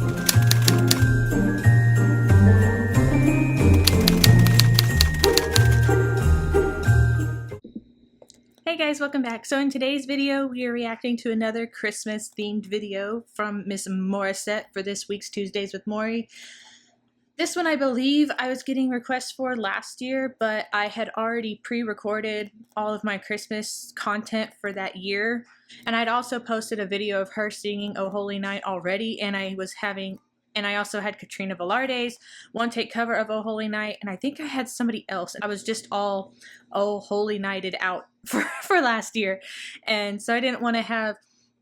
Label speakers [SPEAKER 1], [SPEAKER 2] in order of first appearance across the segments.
[SPEAKER 1] Hey guys, welcome back. So in today's video, we are reacting to another Christmas themed video from Miss Morissette for this week's Tuesdays with Maury. This one I believe I was getting requests for last year, but I had already pre-recorded all of my Christmas content for that year. And I'd also posted a video of her singing Oh Holy Night already, and I also had Katrina Velarde's one-take cover of Oh Holy Night, and I think I had somebody else. I was just all Oh Holy Nighted out for last year. And so I didn't want to have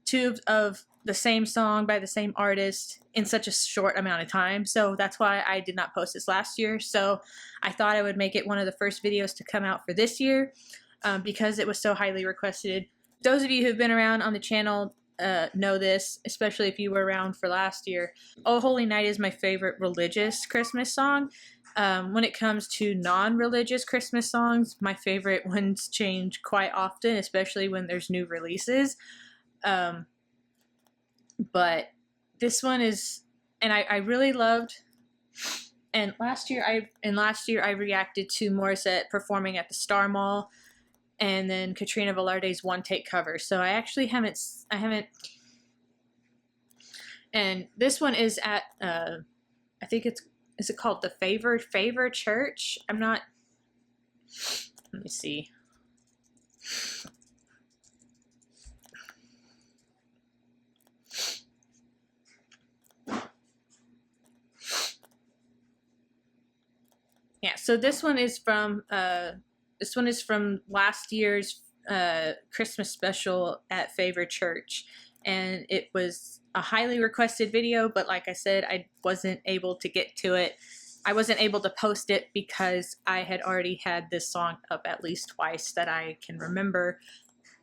[SPEAKER 1] two of the same song by the same artist in such a short amount of time. So that's why I did not post this last year. So I thought I would make it one of the first videos to come out for this year because it was so highly requested. Those of you who've been around on the channel know this, especially if you were around for last year. Oh Holy Night is my favorite religious Christmas song. When it comes to non-religious Christmas songs, my favorite ones change quite often, especially when there's new releases. But this one is, and I really loved. And last year I reacted to Morissette performing at the Star Mall, and then Katrina Velarde's one-take cover. So I actually haven't. And this one is at I think is it called the Favor Church? I'm not. Let me see. Yeah, so this one is from last year's Christmas special at Favor Church, and it was a highly requested video, but like I said, I wasn't able to get to it. I wasn't able to post it because I had already had this song up at least twice that I can remember.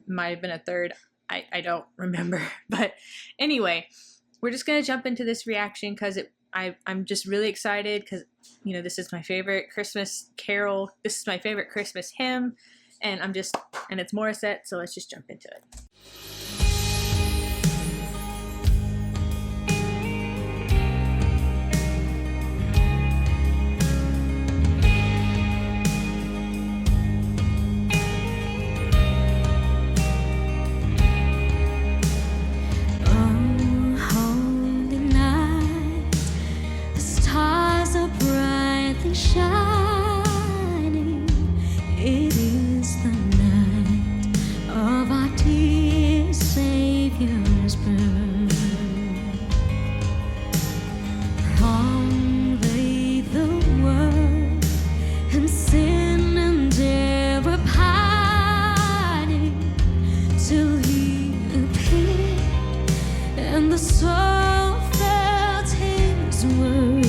[SPEAKER 1] Might have been a third. I don't remember. But anyway, we're just going to jump into this reaction because I'm just really excited because, you know, this is my favorite Christmas carol. This is my favorite Christmas hymn, and it's Morissette, so let's just jump into it.
[SPEAKER 2] Shining, it is the night of our dear Savior's birth. Long lay the world in sin and error pining, till He appeared, and the soul felt His word.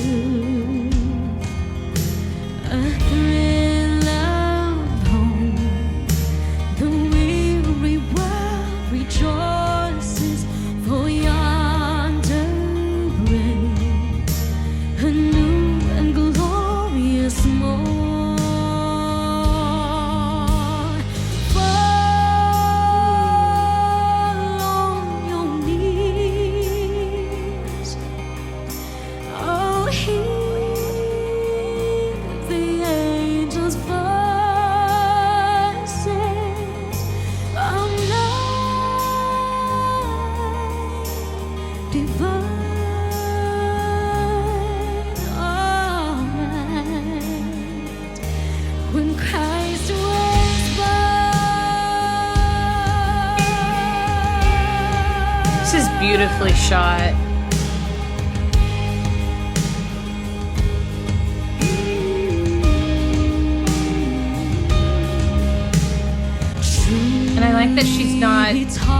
[SPEAKER 2] When Christ was born.
[SPEAKER 1] This is beautifully shot. And I like that she's not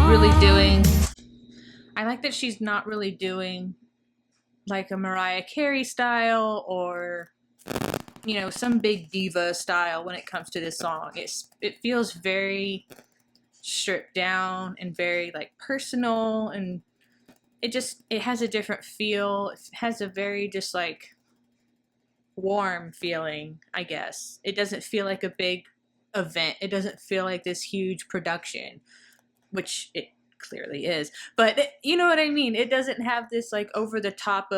[SPEAKER 1] really doing. I like that she's not really doing like a Mariah Carey style or, you know, some big diva style when it comes to this song. It feels very stripped down and very like personal, and it has a different feel. It has a very just like warm feeling, I guess. It doesn't feel like a big event. It doesn't feel like this huge production, which it clearly is, but you know what I mean. It doesn't have this like over the top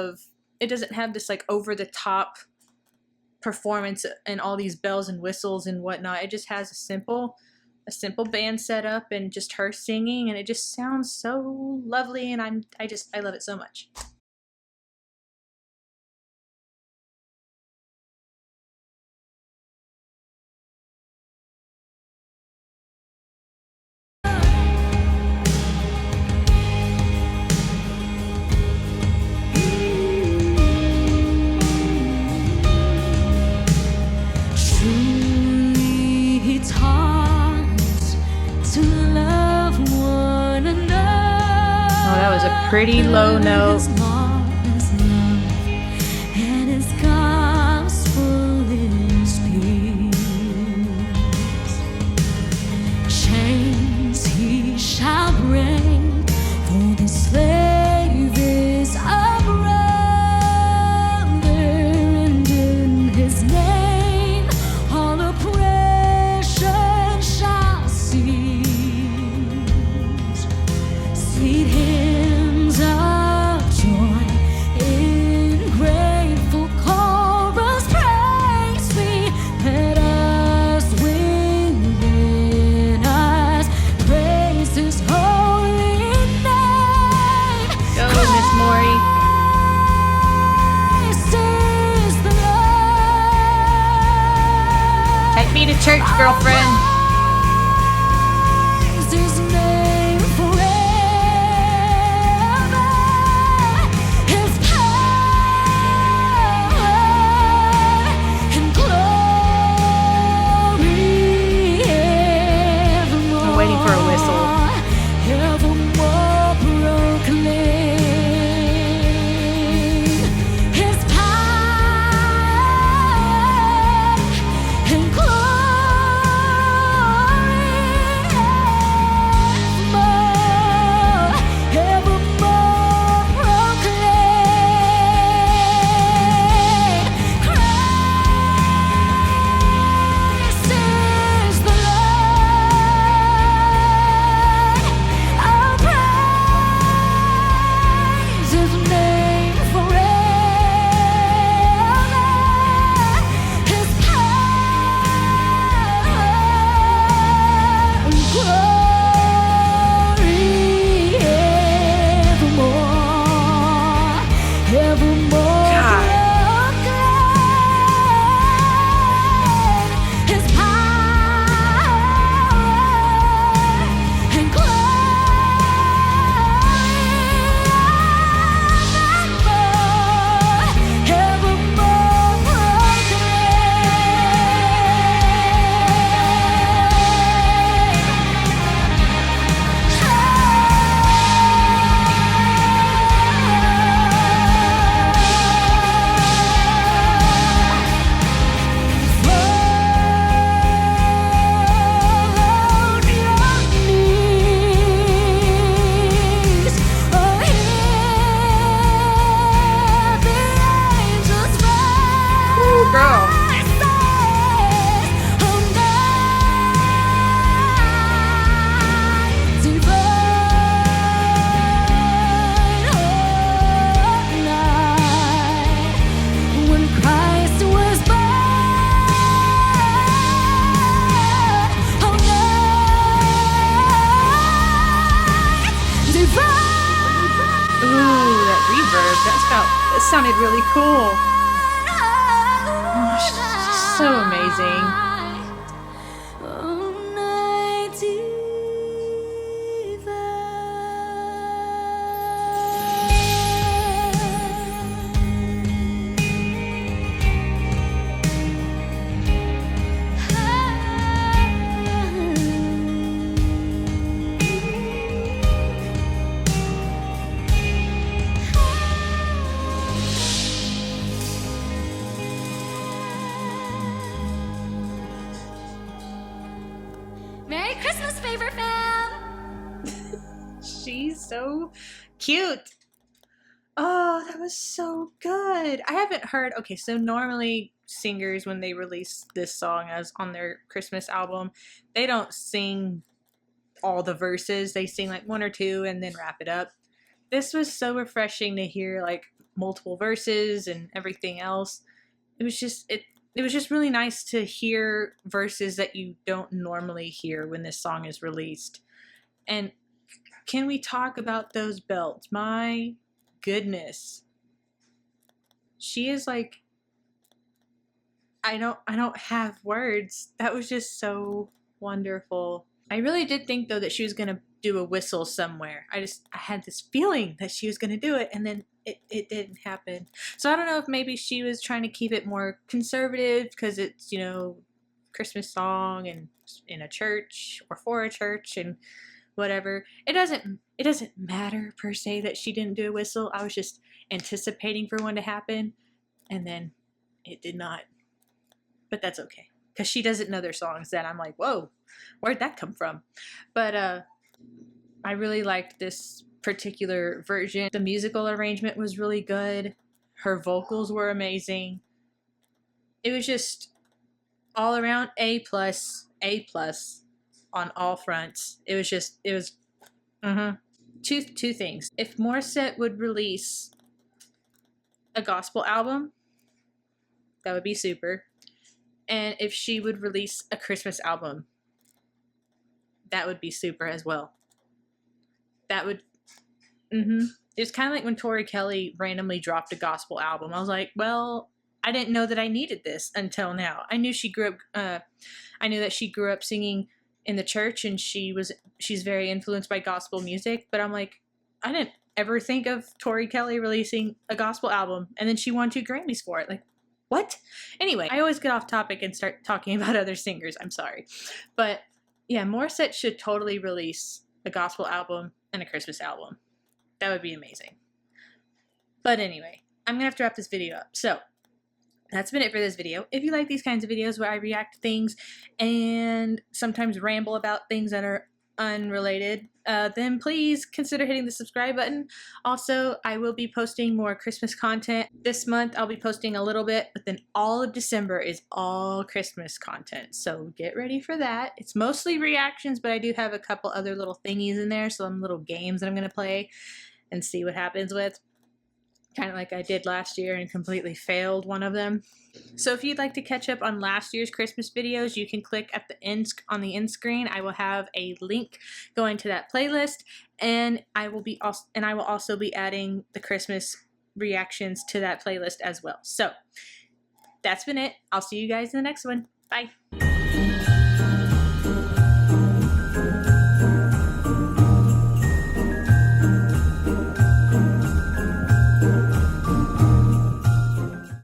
[SPEAKER 1] performance and all these bells and whistles and whatnot. It just has a simple band setup and just her singing, and it just sounds so lovely, and I love it so much.
[SPEAKER 2] Truly, it's hard to love one another.
[SPEAKER 1] Oh, that was a pretty low note.
[SPEAKER 2] His law is love, and His gospel is peace. Chains He shall break, for the slave is a brother, and in His name all oppression shall cease. Sweet hymns of joy in grateful chorus praise we. Let us within us praise His holy name.
[SPEAKER 1] Go, Miss Maury.
[SPEAKER 2] Christ is the Lord.
[SPEAKER 1] Take me to church, girlfriend.
[SPEAKER 2] Praise His name forever. His power and glory evermore.
[SPEAKER 1] I'm waiting for a whistle.
[SPEAKER 2] Evermore proclaim His power and glory evermore proclaim. Christ is the Lord. I'll praise His name forever. His power and glory evermore, evermore proclaim. His power and glory evermore Fall on your knees, oh, hear the angels voice.
[SPEAKER 1] Ooh, girl.
[SPEAKER 2] Oh, night divine, oh, night when Christ was born, oh, night divine.
[SPEAKER 1] Ooh, that reverb. That sounded really cool. Oh, she's so amazing.
[SPEAKER 2] Oh, night Merry Christmas, favorite fam!
[SPEAKER 1] She's so cute. Oh, that was so good. I haven't heard. Okay, so normally singers, when they release this song as on their Christmas album, they don't sing all the verses. They sing like one or two and then wrap it up. This was so refreshing to hear like multiple verses and everything else. It was just really nice to hear verses that you don't normally hear when this song is released. And can we talk about those belts? My goodness. She is like, I don't have words. That was just so wonderful. I really did think though that she was gonna do a whistle somewhere. I had this feeling that she was gonna do it, and then it didn't happen. So I don't know if maybe she was trying to keep it more conservative because it's, you know, Christmas song and in a church or for a church and whatever. It doesn't matter per se that she didn't do a whistle. I was just anticipating for one to happen, and then it did not. But that's okay, because she doesn't know their songs that I'm like, whoa, where'd that come from? But I really liked this particular version. The musical arrangement was really good. Her vocals were amazing. It was just all around A+, A+ on all fronts. It was two things. If Morissette would release a gospel album, that would be super. And if she would release a Christmas album, that would be super as well. That would, It's kind of like when Tori Kelly randomly dropped a gospel album. I was like, well, I didn't know that I needed this until now. I knew I knew that she grew up singing in the church, and she's very influenced by gospel music. But I'm like, I didn't ever think of Tori Kelly releasing a gospel album, and then she won 2 Grammys for it. Like, what? Anyway, I always get off topic and start talking about other singers. I'm sorry. But yeah, Morissette should totally release a gospel album and a Christmas album. That would be amazing. But anyway, I'm going to have to wrap this video up. So that's been it for this video. If you like these kinds of videos where I react to things and sometimes ramble about things that are unrelated, then please consider hitting the subscribe button. Also, I will be posting more Christmas content. This month I'll be posting a little bit, but then all of December is all Christmas content. So get ready for that. It's mostly reactions, but I do have a couple other little thingies in there, some little games that I'm going to play and see what happens with. Kind of like I did last year and completely failed one of them. So if you'd like to catch up on last year's Christmas videos, you can click at the end on the end screen. I will have a link going to that playlist, and I will also be adding the Christmas reactions to that playlist as well. So that's been it. I'll see you guys in the next one. Bye.